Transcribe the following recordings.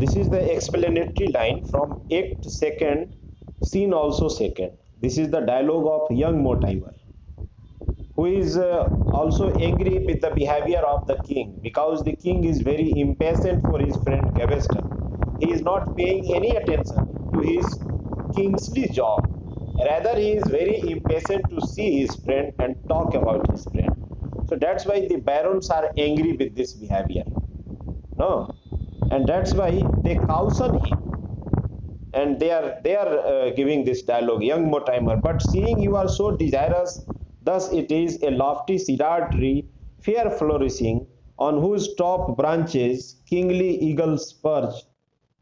this is the explanatory line from Act Second, Scene also Second. This is the dialogue of young Mortimer, who is also angry with the behavior of the king because the king is very impatient for his friend Gaveston. He is not paying any attention to his kingly job. Rather, he is very impatient to see his friend and talk about his friend. So that's why the barons are angry with this behavior. No, and that's why they caution him, and they are giving this dialogue, young Mortimer, but seeing you are so desirous, thus it is a lofty cedar tree, fair flourishing, on whose top branches kingly eagles perch.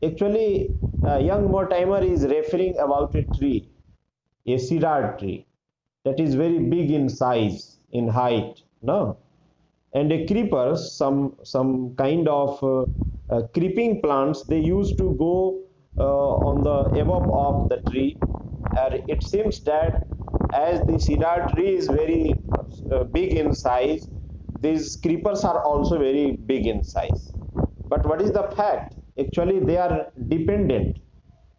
Actually, young Mortimer is referring about a tree, a cedar tree that is very big in size, in height, no, and a creepers, some kind of creeping plants, they used to go on the above of the tree. It seems that as the cedar tree is very big in size, these creepers are also very big in size. But what is the fact? Actually, they are dependent,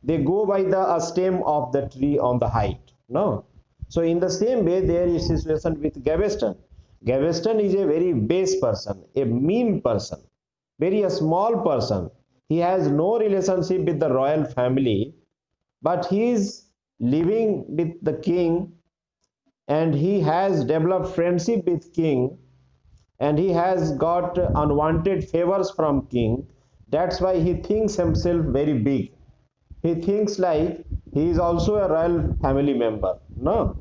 they go by the stem of the tree on the height, no. So in the same way, there is situation with Gaveston. Gaveston is a very base person, a mean person, very a small person. He has no relationship with the royal family, but he is living with the king, and he has developed friendship with king, and he has got unwanted favors from king. That's why he thinks himself very big. He thinks like he is also a royal family member. No,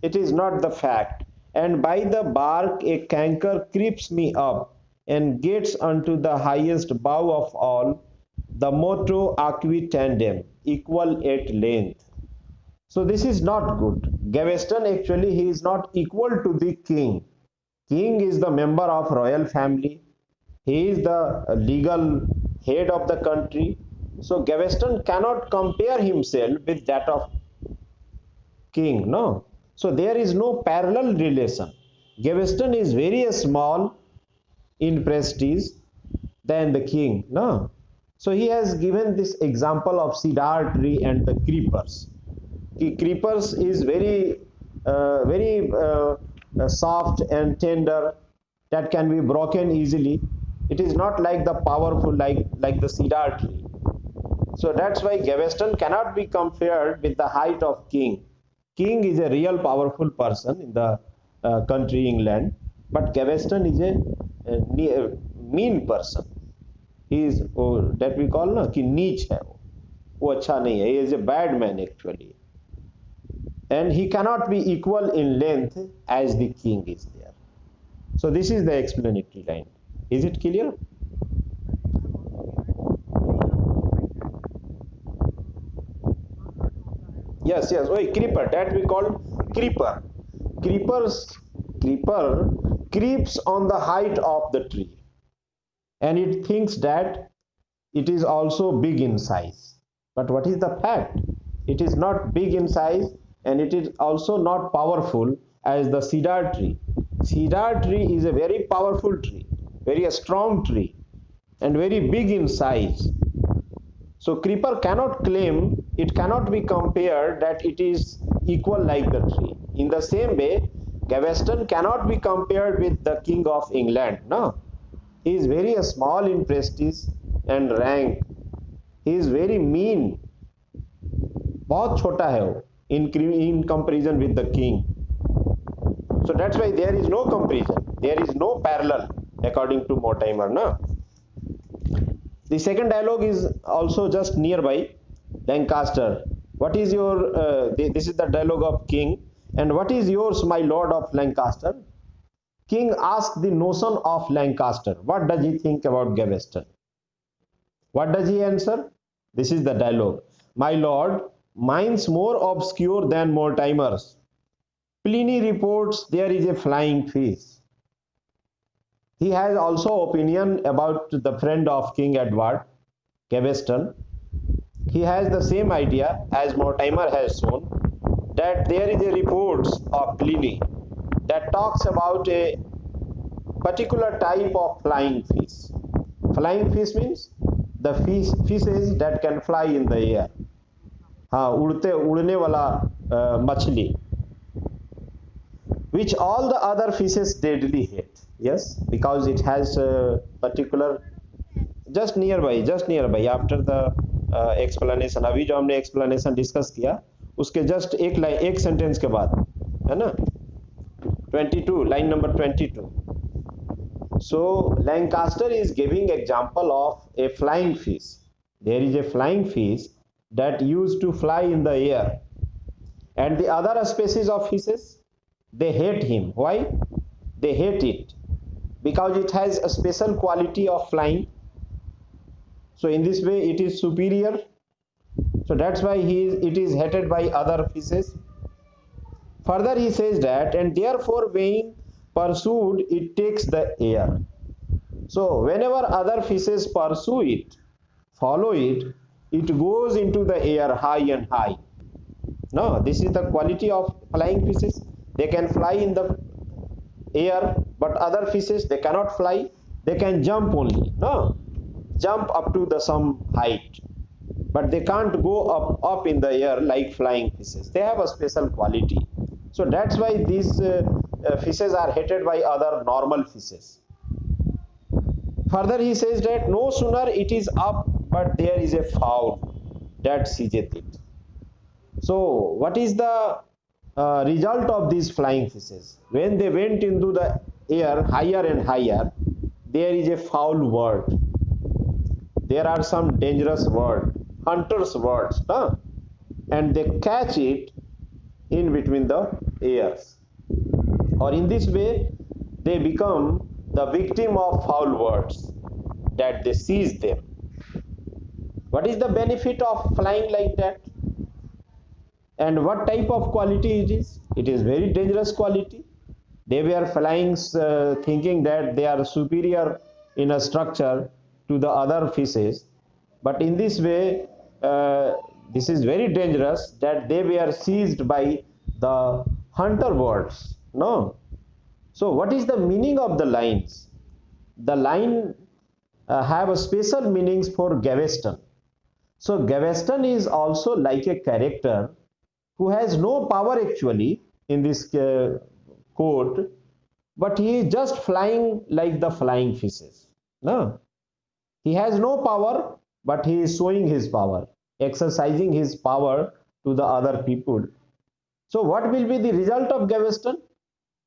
it is not the fact. And by the bark a canker creeps me up and gets unto the highest bough of all, the motto aqui tandem, equal at length. So this is not good. Gaveston, actually he is not equal to the king. King is the member of royal family, he is the legal head of the country. So Gaveston cannot compare himself with that of king, no. So there is no parallel relation. Gaveston is very small in prestige than the king, no. So he has given this example of cedar tree and the creepers. The creepers is very soft and tender, that can be broken easily. It is not like the powerful, like the cedar tree. So that's why Gaveston cannot be compared with the height of king. King is a real powerful person in the country England, but Gaveston is a mean person. He is that we call ना कि नीच है वो अच्छा नहीं है. He is a bad man actually, and he cannot be equal in length as the king is there. So this is the explanatory line. Is it clear? Yes, yes. Oh, creeper. That we call creeper. Creeper creeps on the height of the tree, and it thinks that it is also big in size. But what is the fact? It is not big in size, and it is also not powerful as the cedar tree. Cedar tree is a very powerful tree, very strong tree, and very big in size. So creeper cannot claim, it cannot be compared that it is equal like the tree. In the same way, Gaveston cannot be compared with the King of England. No, he is very small in prestige and rank. He is very mean. बहुत छोटा है वो in comparison with the king. So that's why there is no comparison. There is no parallel according to Mortimer. No. The second dialogue is also just nearby. Lancaster, what is your this is the dialogue of king, and what is yours, my lord of Lancaster? King asks the notion of Lancaster, what does he think about Gaveston? What does he answer? This is the dialogue. My lord, mine's more obscure than Mortimer's. Pliny reports there is a flying fish. He has also opinion about the friend of King Edward, Gaveston. He has the same idea as Mortimer has shown, that there is a report of Pliny that talks about a particular type of flying fish. Flying fish means the fishes that can fly in the air. हाँ, उड़ने वाला मछली, which all the other fishes deadly hate. Yes, because it has a particular just nearby after the explanation. अभी जो हमने explanation discuss किया उसके just एक sentence के बाद, है ना, 22, line number 22. So Lancaster is giving example of a flying fish. There is a flying fish that used to fly in the air, and the other species of fishes, they hate him. Why? They hate it because it has a special quality of flying. So in this way it is superior. So that's why it is hated by other fishes. Further he says that, and therefore being pursued, it takes the air. So whenever other fishes pursue it, follow it, it goes into the air high and high. No, this is the quality of flying fishes. They can fly in the air, but other fishes, they cannot fly. They can jump only. No, jump up to the some height, but they can't go up in the air like flying fishes. They have a special quality. So that's why these fishes are hated by other normal fishes. Further he says that no sooner it is up, but there is a fowl that seizeth it. So what is the result of these flying fishes? When they went into the air higher and higher, there is a foul word. There are some dangerous words, hunters' words, huh? And they catch it in between the ears. Or in this way, they become the victim of foul words, that they seize them. What is the benefit of flying like that? And what type of quality it is? It is very dangerous quality. They were flying thinking that they are superior in a structure to the other fishes, but in this way this is very dangerous, that they were seized by the hunter birds. No. So what is the meaning of the lines? The line have a special meanings for Gaveston. So Gaveston is also like a character who has no power actually in this quote, but he is just flying like the flying fishes. No, he has no power, but he is showing his power, exercising his power to the other people. So what will be the result of Gaveston?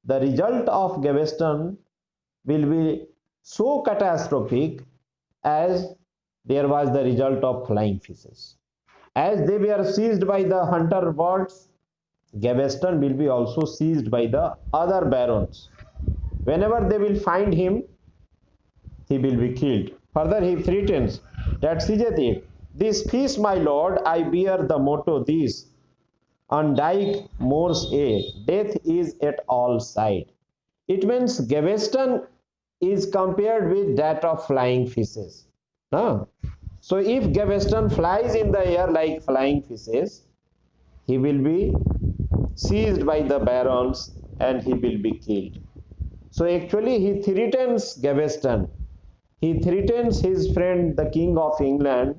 The result of Gaveston will be so catastrophic as there was the result of flying fishes. As they were seized by the hunter birds, Gaveston will be also seized by the other barons. Whenever they will find him, he will be killed. Further he threatens that seizeth it. This fish, my lord, I bear the motto this, undyke Morse A, death is at all side. It means Gaveston is compared with that of flying fishes. Huh? So if Gaveston flies in the air like flying fishes, he will be seized by the barons and he will be killed. So actually he threatens Gaveston. He threatens his friend, the King of England,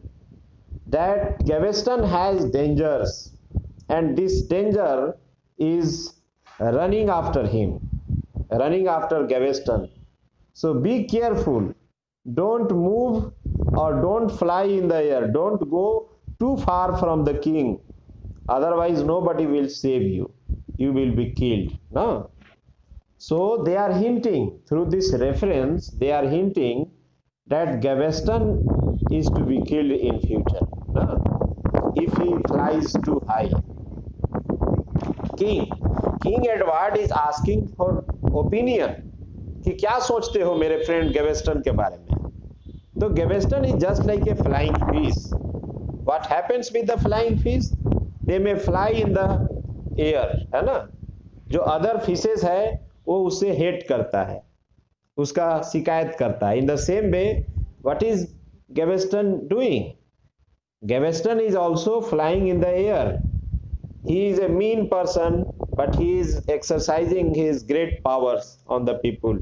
that Gaveston has dangers, and this danger is running after him, running after Gaveston. So be careful. Don't move or don't fly in the air. Don't go too far from the king. Otherwise, nobody will save you. You will be killed. No? So they are hinting, through this reference, they are hinting that Gaveston is to be killed in future. No? If he flies too high. King Edward is asking for opinion. कि क्या सोचते हो मेरे friend गेवेस्टन के बारे में? तो गेवेस्टन is just like a flying fish. What happens with the flying fish? They may fly in the air, है ना? जो other fishes है वो उससे hate करता है, उसका शिकायत करता है. In the same way, what is Gaveston doing? Gaveston is also flying in the air. He is a mean person, but he is exercising his great powers on the people.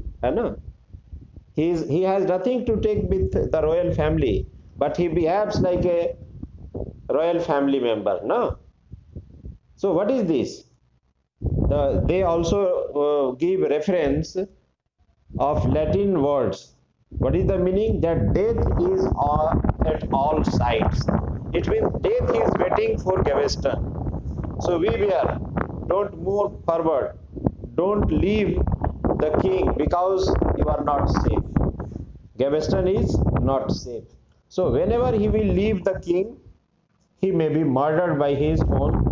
He has nothing to take with the royal family. but he behaves like a royal family member. No. So what is this? They also give reference of Latin words. What is the meaning? That death is at all sides. It means death is waiting for Gaveston. So we were, don't move forward. Don't leave the king because you are not safe. Gaveston is not safe. So whenever he will leave the king, he may be murdered by his own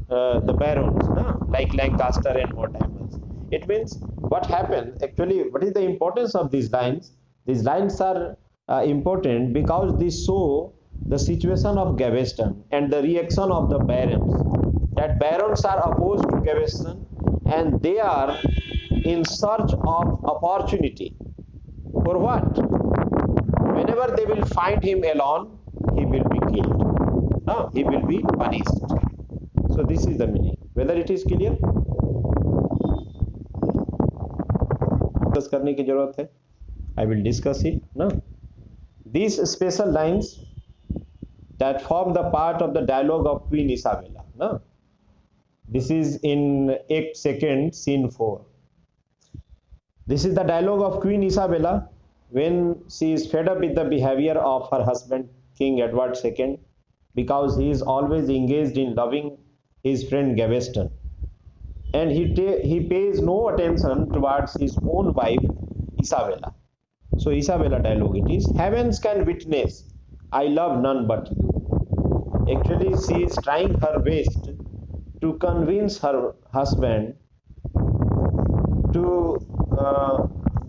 the barons, no? Like Lancaster and Mortimer. It means what happened actually. What is the importance of these lines? These lines are important because they show the situation of Gaveston and the reaction of the barons. That barons are opposed to Gaveston and they are in search of opportunity. For what? Whenever they will find him alone, he will be killed. No, he will be punished. So this is the meaning. Whether it is clear? Discuss करने की जरूरत है. I will discuss it. No. These special lines that form the part of the dialogue of Queen Isabella. No. This is in Act Second, Scene 4. This is the dialogue of Queen Isabella when she is fed up with the behavior of her husband, King Edward II, because he is always engaged in loving his friend Gaveston. And he pays no attention towards his own wife, Isabella. So, Isabella dialogue it is. Heavens can witness, I love none but you. Actually, she is trying her best to convince her husband to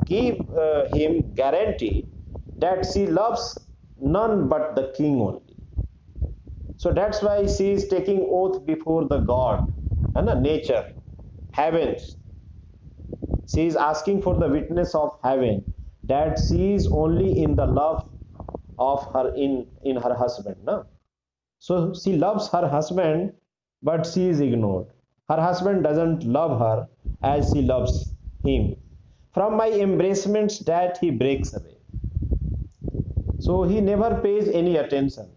give him guarantee that she loves none but the king only. So that's why she is taking oath before the God and nature, heavens. She is asking for the witness of heaven that she is only in the love of her in her husband. No? So she loves her husband, but she is ignored. Her husband doesn't love her as she loves him. From my embracements that he breaks away. So he never pays any attention.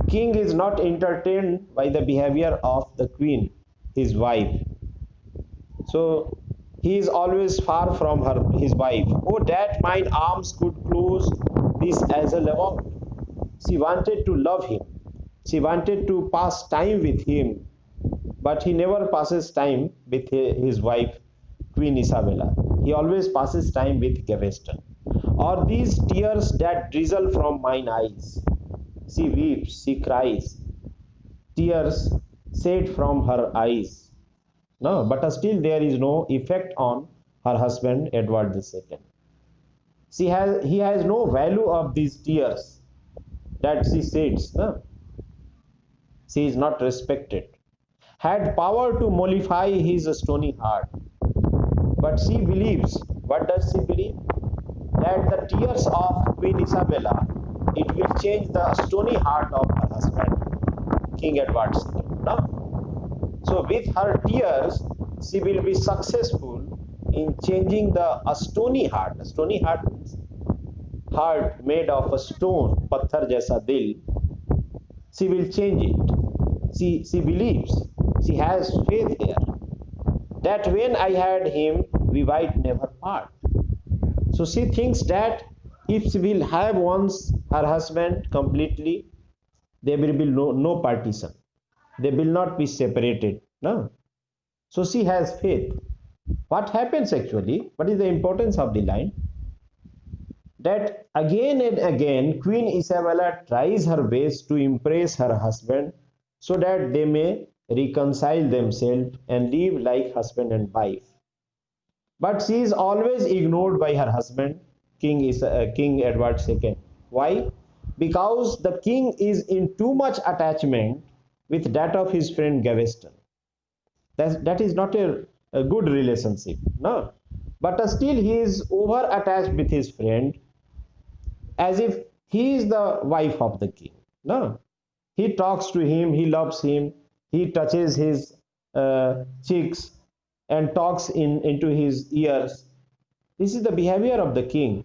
King is not entertained by the behavior of the queen, his wife. So he is always far from his wife. Oh, that mine arms could close this as a levant. She wanted to love him. She wanted to pass time with him, but he never passes time with his wife, Queen Isabella. He always passes time with Gaveston. Or these tears that drizzle from mine eyes. She weeps, she cries. Tears shed from her eyes. No, but still there is no effect on her husband, Edward II. He has no value of these tears that she sheds. No? She is not respected. Had power to mollify his stony heart. But she believes, what does she believe? That the tears of Queen Isabella, it will change the stony heart of her husband, King Edward II. No? So with her tears, she will be successful in changing the stony heart. A stony heart means heart made of a stone, patthar jaisa dil. She will change it. She believes, she has faith here, that when I had him, we might never part. So she thinks that if she will have once her husband completely, there will be no partition. They will not be separated. No. So she has faith. What happens actually? What is the importance of the line? That again and again Queen Isabella tries her best to impress her husband so that they may reconcile themselves and live like husband and wife. But she is always ignored by her husband, King Edward II. Why? Because the king is in too much attachment with that of his friend Gaveston. That is not a good relationship. No. But still he is over attached with his friend as if he is the wife of the king. No. He talks to him, he loves him, he touches his cheeks and talks into his ears. This is the behavior of the king.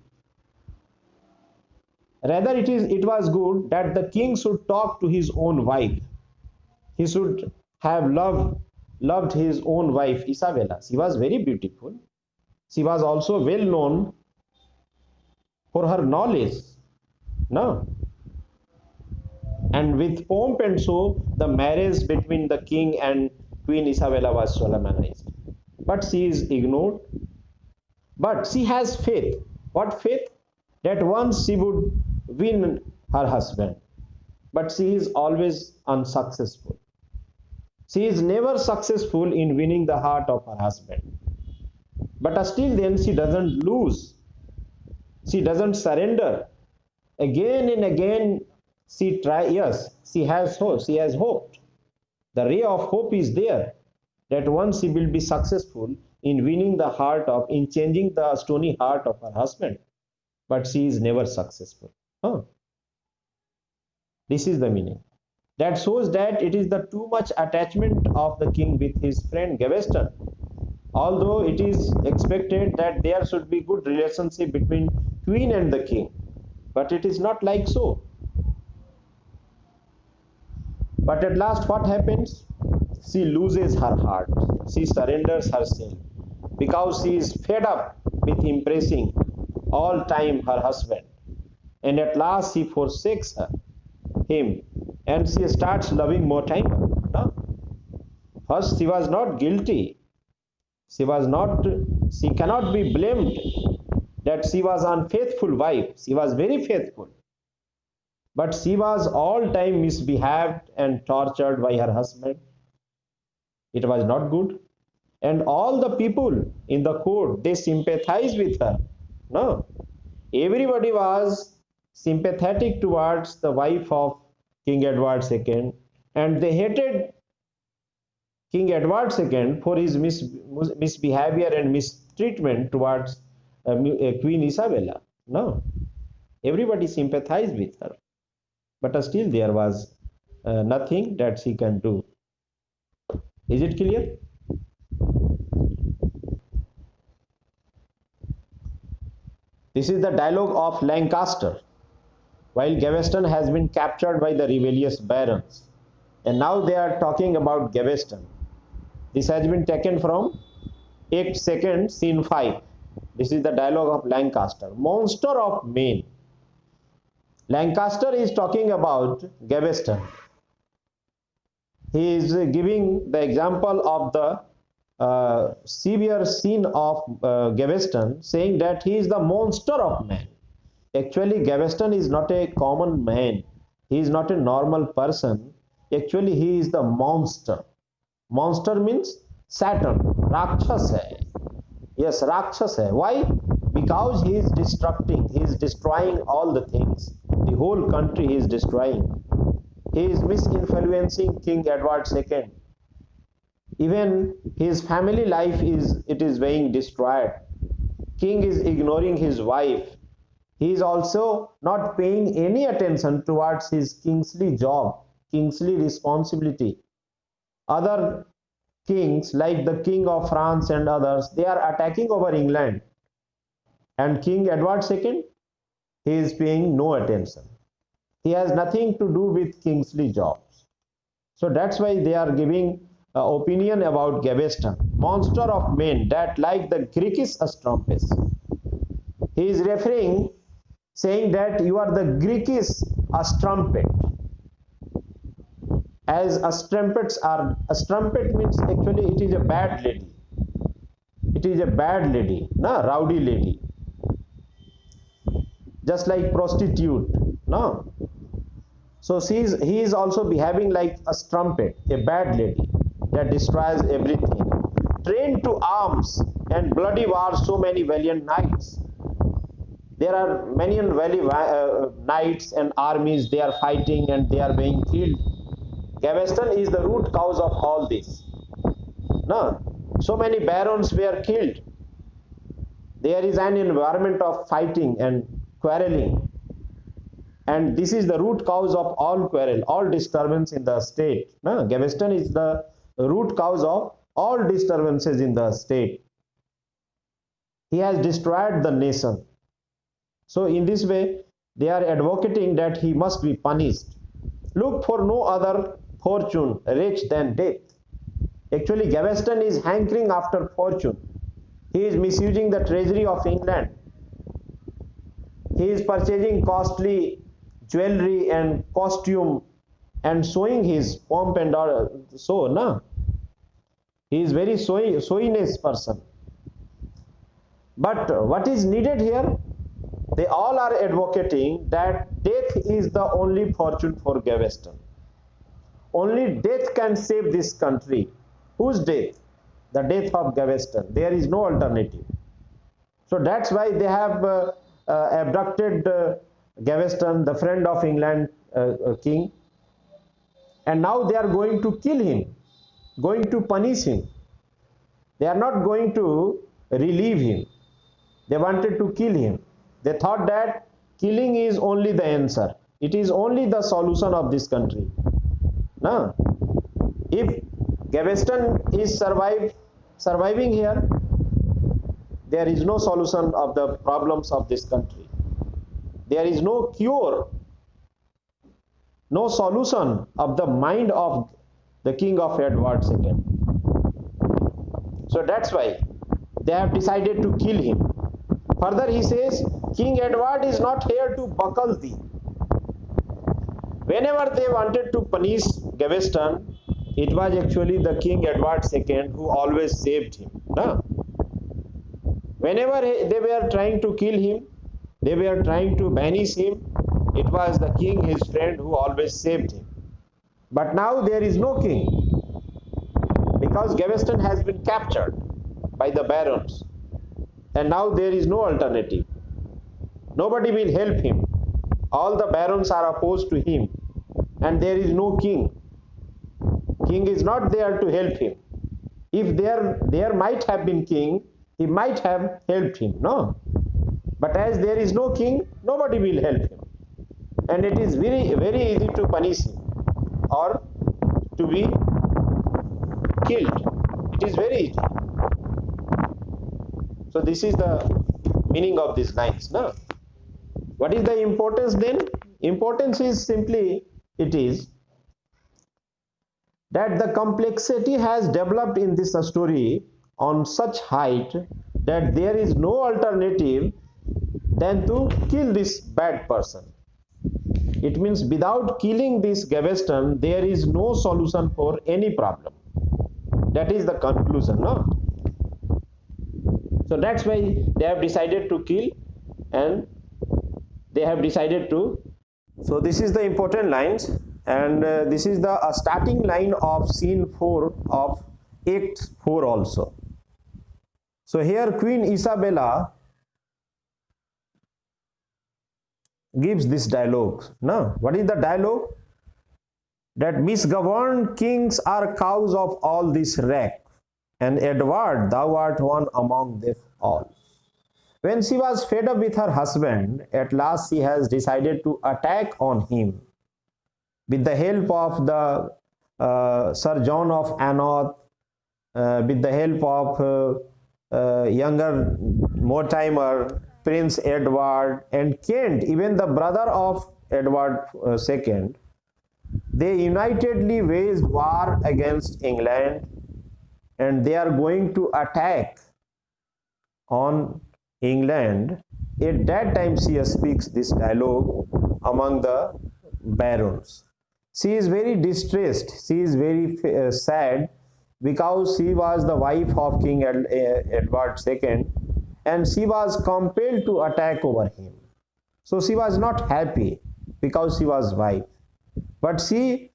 Rather, it was good that the king should talk to his own wife. He should have loved his own wife Isabella. She was very beautiful. She was also well known for her knowledge. No, and with pomp and show, the marriage between the king and Queen Isabella was solemnized. But she is ignored. But she has faith. What faith? That once she would win her husband. But she is always unsuccessful. She is never successful in winning the heart of her husband. But still, then she doesn't lose. She doesn't surrender. Again and again, she tries. Yes, she has hope. She has hoped. The ray of hope is there that once she will be successful in winning the heart of, in changing the stony heart of her husband. But she is never successful. Huh? This is the meaning. That shows that it is the too much attachment of the king with his friend Gaveston. Although it is expected that there should be good relationship between queen and the king, but it is not like so. But at last what happens? She loses her heart. She surrenders herself because she is fed up with impressing all time her husband. And at last she forsakes him and she starts loving Mortimer. No? First she was not guilty. She cannot be blamed that she was unfaithful wife. She was very faithful. But she was all time misbehaved and tortured by her husband. It was not good. And all the people in the court, they sympathized with her. No. Everybody was sympathetic towards the wife of King Edward II, and they hated King Edward II for his misbehavior and mistreatment towards Queen Isabella. No. Everybody sympathized with her. But still there was nothing that she can do. Is it clear? This is the dialogue of Lancaster while Gaveston has been captured by the rebellious barons, and now they are talking about Gaveston. This has been taken from Act 2, Scene 5. This is the dialogue of Lancaster. Monster of Maine. Lancaster is talking about Gaveston. He is giving the example of the severe sin of Gaveston, saying that he is the monster of man. Actually, Gaveston is not a common man. He is not a normal person. Actually, he is the monster. Monster means Saturn, Rakshas hai. Yes, Rakshas hai. Why? Because he is destroying all the things. The whole country he is destroying. He is misinfluencing King Edward II. Even his family life is being destroyed. King is ignoring his wife. He is also not paying any attention towards his kingly job, kingly responsibility. Other kings like the King of France and others, they are attacking over England. And King Edward II, he is paying no attention. He has nothing to do with kingly jobs. So that's why they are giving opinion about Gaveston, monster of men, that like the Greekish strumpets. He is referring, saying that you are the Greekish strumpet. As strumpets are, a strumpet means actually it is a bad lady. It is a bad lady, no, rowdy lady. Just like prostitute, no. So he is also behaving like a strumpet, a bad lady that destroys everything. Trained to arms and bloody wars, so many valiant knights. There are many knights and armies, they are fighting and they are being killed. Gaveston is the root cause of all this. No, so many barons were killed. There is an environment of fighting and quarreling. And this is the root cause of all quarrel, all disturbance in the state. No, Gaveston is the root cause of all disturbances in the state. He has destroyed the nation. So in this way, They are advocating that he must be punished. Look for no other fortune rich than death. Actually, Gaveston is hankering after fortune. He is misusing the treasury of England. He is purchasing costly jewelry and costume and showing his pomp and so, na? He is very showiness person. But what is needed here? They all are advocating that death is the only fortune for Gaveston. Only death can save this country. Whose death? The death of Gaveston. There is no alternative. So that's why they have abducted Gaveston, the friend of England king, and now they are going to kill him, going to punish him. They are not going to relieve him. They wanted to kill him. They thought that killing is only the answer. It is only the solution of this country. No? If Gaveston is surviving here, there is no solution of the problems of this country. There is no cure, no solution of the mind of the king of Edward II. So that's why they have decided to kill him. Further he says, King Edward is not here to buckle thee. Whenever they wanted to punish Gaveston, it was actually the King Edward II who always saved him. No? Whenever they were trying to kill him, they were trying to banish him, it was the king, his friend, who always saved him. But now there is no king, because Gaveston has been captured by the barons, and now there is no alternative. Nobody will help him. All the barons are opposed to him, and there is no king. King is not there to help him. If there might have been king, he might have helped him, no? But as there is no king, nobody will help him. And it is very, very easy to punish him or to be killed. It is very easy. So this is the meaning of these lines. No? What is the importance then? Importance is simply, it is that the complexity has developed in this story on such height that there is no alternative than to kill this bad person. It means without killing this Gaveston, there is no solution for any problem. That is the conclusion, no? So that's why they have decided to kill, and they have decided to. So this is the important lines, and this is the starting line of scene 4 of Act 4 also. So here Queen Isabella gives this dialogue. No, what is the dialogue? That misgoverned kings are cause of all this wreck, and Edward, thou art one among them all. When she was fed up with her husband, at last she has decided to attack on him with the help of the Sir John of Annaugh, with the help of younger Mortimer, Prince Edward, and Kent, even the brother of Edward II. They unitedly waged war against England, and they are going to attack on England. At that time she speaks this dialogue among the barons. She is very distressed, she is very sad, because she was the wife of King Edward II, and she was compelled to attack over him. So she was not happy because she was wife. But she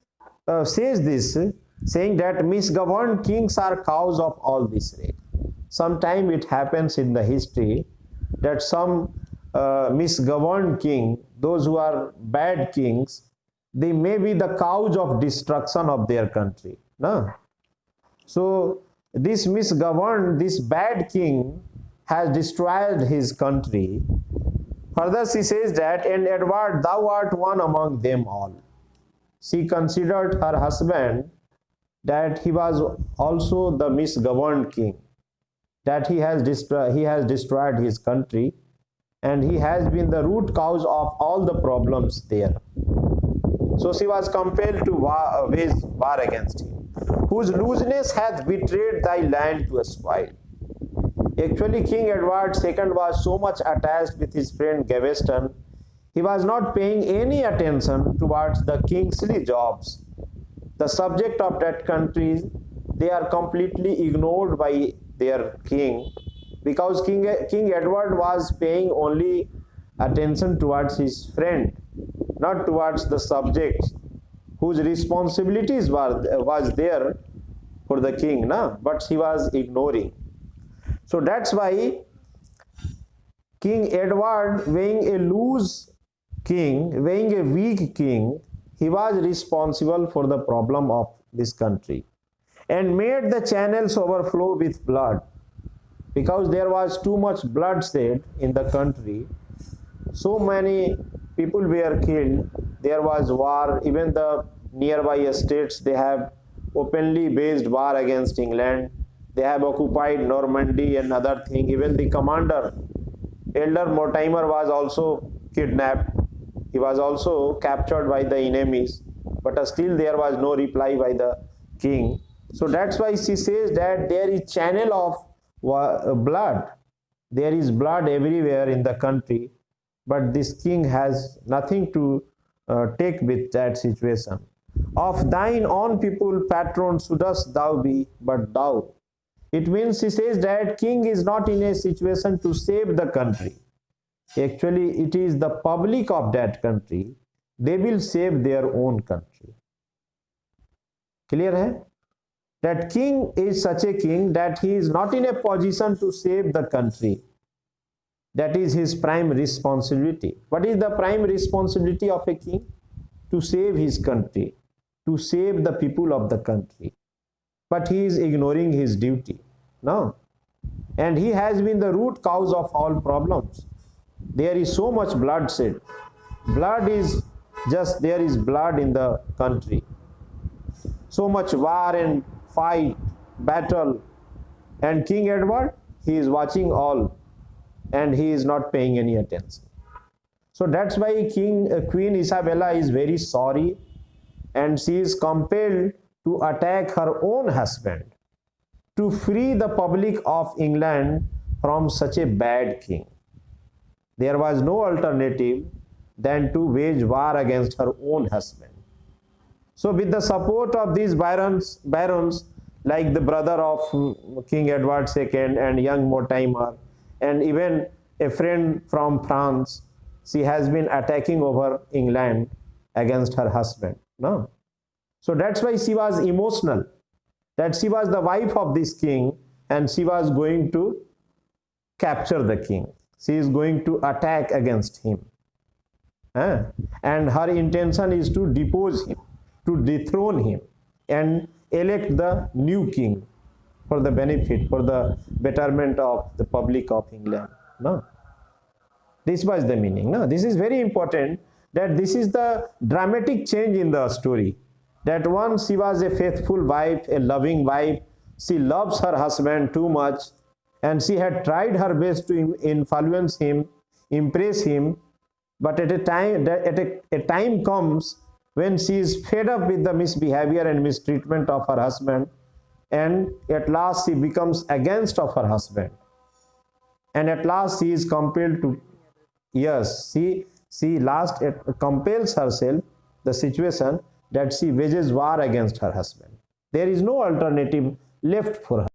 says this, saying that misgoverned kings are cause of all this wreck. Sometime it happens in the history that some misgoverned king, those who are bad kings, they may be the cause of destruction of their country. No? So this misgoverned, this bad king has destroyed his country. Further she says that, and Edward, thou art one among them all. She considered her husband that he was also the misgoverned king, that he has destroyed his country, and he has been the root cause of all the problems there. So she was compelled to wage war against him, whose looseness hath betrayed thy land to a spoil. Actually, King Edward II was so much attached with his friend Gaveston, he was not paying any attention towards the kingly jobs. The subject of that country, they are completely ignored by their king, because King Edward was paying only attention towards his friend, not towards the subjects whose responsibilities was there for the king, but he was ignoring. So that's why King Edward, being a loose king, being a weak king, he was responsible for the problem of this country and made the channels overflow with blood, because there was too much bloodshed in the country. So many people were killed, there was war. Even the nearby states, they have openly waged war against England. They have occupied Normandy and other thing. Even the commander, Elder Mortimer, was also kidnapped. He was also captured by the enemies, but still there was no reply by the king. So that's why she says that there is channel of blood. There is blood everywhere in the country, but this king has nothing to take with that situation. Of thine own people patron shouldst thou be, but thou. It means, she says that king is not in a situation to save the country. Actually, it is the public of that country. They will save their own country. Clear hai? That king is such a king that he is not in a position to save the country. That is his prime responsibility. What is the prime responsibility of a king? To save his country, to save the people of the country. But he is ignoring his duty. No. And he has been the root cause of all problems. There is so much bloodshed. Blood is just, there is blood in the country. So much war and fight, battle. And King Edward, he is watching all, and he is not paying any attention. So that's why Queen Isabella is very sorry, and she is compelled to attack her own husband to free the public of England from such a bad king. There was no alternative than to wage war against her own husband. So with the support of these barons like the brother of King Edward II and young Mortimer, and even a friend from France, she has been attacking over England against her husband. No. So that's why she was emotional, that she was the wife of this king and she was going to capture the king. She is going to attack against him. And her intention is to depose him, to dethrone him and elect the new king for the benefit, for the betterment of the public of England. No. This was the meaning. No. This is very important, that this is the dramatic change in the story. That once she was a faithful wife, a loving wife, she loves her husband too much, and she had tried her best to influence him, impress him, but at a time comes when she is fed up with the misbehavior and mistreatment of her husband, and at last she becomes against of her husband, and at last she is compelled to, yes, she last compels herself the situation that she wages war against her husband. There is no alternative left for her.